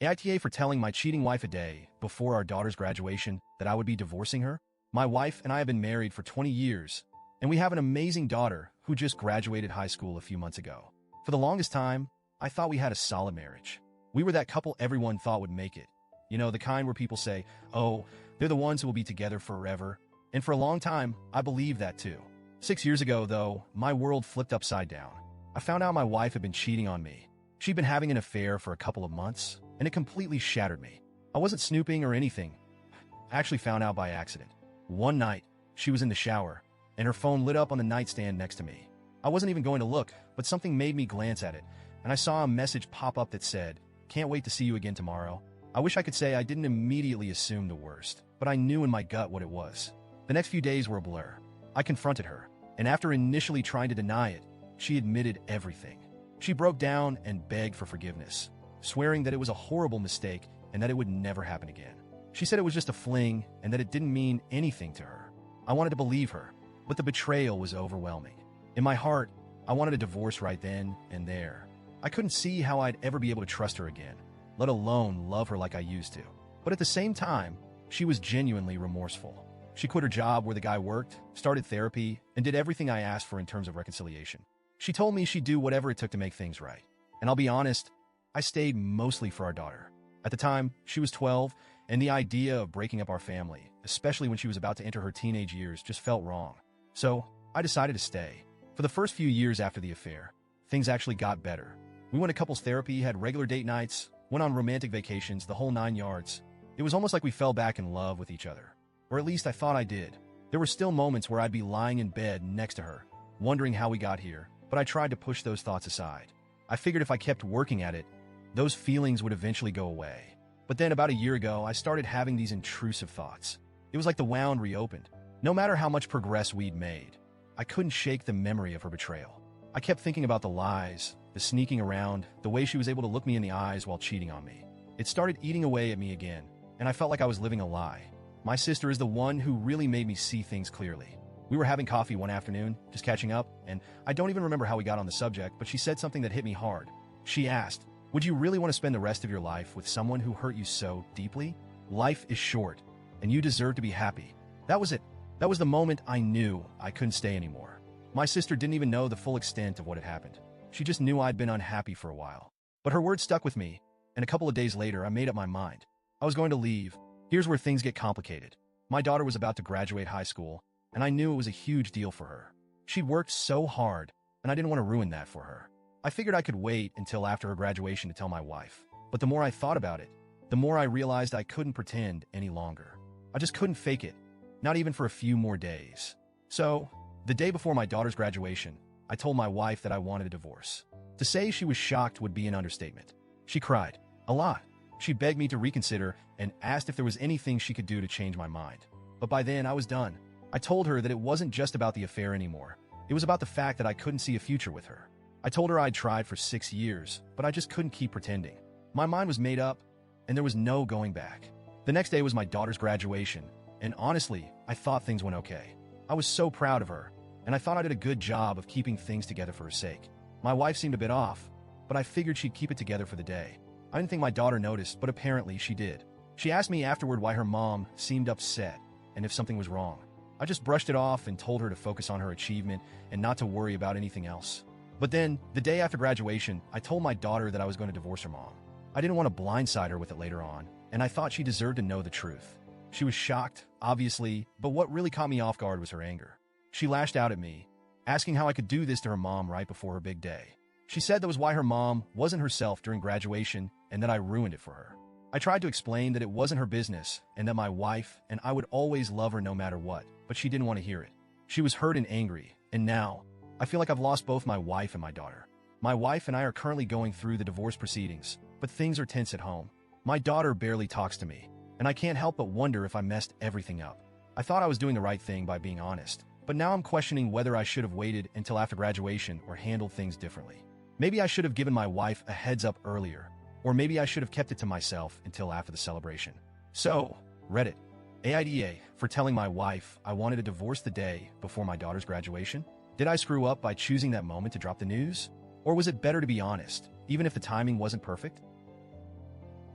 AITA for telling my cheating wife a day before our daughter's graduation that I would be divorcing her. My wife and I have been married for 20 years, and we have an amazing daughter who just graduated high school a few months ago. For the longest time, I thought we had a solid marriage. We were that couple everyone thought would make it. You know, the kind where people say, oh, they're the ones who will be together forever. And for a long time, I believed that too. 6 years ago, though, my world flipped upside down. I found out my wife had been cheating on me. She'd been having an affair for a couple of months, and it completely shattered me. I wasn't snooping or anything. I actually found out by accident. One night, she was in the shower, and her phone lit up on the nightstand next to me. I wasn't even going to look, but something made me glance at it, and I saw a message pop up that said, "Can't wait to see you again tomorrow." I wish I could say I didn't immediately assume the worst, but I knew in my gut what it was. The next few days were a blur. I confronted her, and after initially trying to deny it, she admitted everything. She broke down and begged for forgiveness, swearing that it was a horrible mistake and that it would never happen again. She said it was just a fling and that it didn't mean anything to her. I wanted to believe her, but the betrayal was overwhelming. In my heart, I wanted a divorce right then and there. I couldn't see how I'd ever be able to trust her again, let alone love her like I used to. But at the same time, she was genuinely remorseful. She quit her job where the guy worked, started therapy, and did everything I asked for in terms of reconciliation. She told me she'd do whatever it took to make things right. And I'll be honest, I stayed mostly for our daughter. At the time, she was 12, and the idea of breaking up our family, especially when she was about to enter her teenage years, just felt wrong. So, I decided to stay. For the first few years after the affair, things actually got better. We went to couples therapy, had regular date nights, went on romantic vacations, the whole 9 yards. It was almost like we fell back in love with each other. Or at least I thought I did. There were still moments where I'd be lying in bed next to her, wondering how we got here, but I tried to push those thoughts aside. I figured if I kept working at it, those feelings would eventually go away. But then about a year ago, I started having these intrusive thoughts. It was like the wound reopened. No matter how much progress we'd made, I couldn't shake the memory of her betrayal. I kept thinking about the lies, the sneaking around, the way she was able to look me in the eyes while cheating on me. It started eating away at me again, and I felt like I was living a lie. My sister is the one who really made me see things clearly. We were having coffee one afternoon, just catching up, and I don't even remember how we got on the subject, but she said something that hit me hard. She asked, "Would you really want to spend the rest of your life with someone who hurt you so deeply? Life is short, and you deserve to be happy." That was it. That was the moment I knew I couldn't stay anymore. My sister didn't even know the full extent of what had happened. She just knew I'd been unhappy for a while. But her words stuck with me, and a couple of days later, I made up my mind. I was going to leave. Here's where things get complicated. My daughter was about to graduate high school, and I knew it was a huge deal for her. She'd worked so hard, and I didn't want to ruin that for her. I figured I could wait until after her graduation to tell my wife. But the more I thought about it, the more I realized I couldn't pretend any longer. I just couldn't fake it, not even for a few more days. So, the day before my daughter's graduation, I told my wife that I wanted a divorce. To say she was shocked would be an understatement. She cried. A lot. She begged me to reconsider and asked if there was anything she could do to change my mind. But by then, I was done. I told her that it wasn't just about the affair anymore. It was about the fact that I couldn't see a future with her. I told her I'd tried for 6 years, but I just couldn't keep pretending. My mind was made up, and there was no going back. The next day was my daughter's graduation, and honestly, I thought things went okay. I was so proud of her, and I thought I did a good job of keeping things together for her sake. My wife seemed a bit off, but I figured she'd keep it together for the day. I didn't think my daughter noticed, but apparently she did. She asked me afterward why her mom seemed upset and if something was wrong. I just brushed it off and told her to focus on her achievement and not to worry about anything else. But then, the day after graduation, I told my daughter that I was going to divorce her mom. I didn't want to blindside her with it later on, and I thought she deserved to know the truth. She was shocked, obviously, but what really caught me off guard was her anger. She lashed out at me, asking how I could do this to her mom right before her big day. She said that was why her mom wasn't herself during graduation and that I ruined it for her. I tried to explain that it wasn't her business and that my wife and I would always love her no matter what, but she didn't want to hear it. She was hurt and angry, and now, I feel like I've lost both my wife and my daughter. My wife and I are currently going through the divorce proceedings, but things are tense at home. My daughter barely talks to me, and I can't help but wonder if I messed everything up. I thought I was doing the right thing by being honest, but now I'm questioning whether I should have waited until after graduation or handled things differently. Maybe I should have given my wife a heads up earlier, or maybe I should have kept it to myself until after the celebration. So, Reddit, AITA for telling my wife I wanted a divorce the day before my daughter's graduation? Did I screw up by choosing that moment to drop the news? Or was it better to be honest, even if the timing wasn't perfect?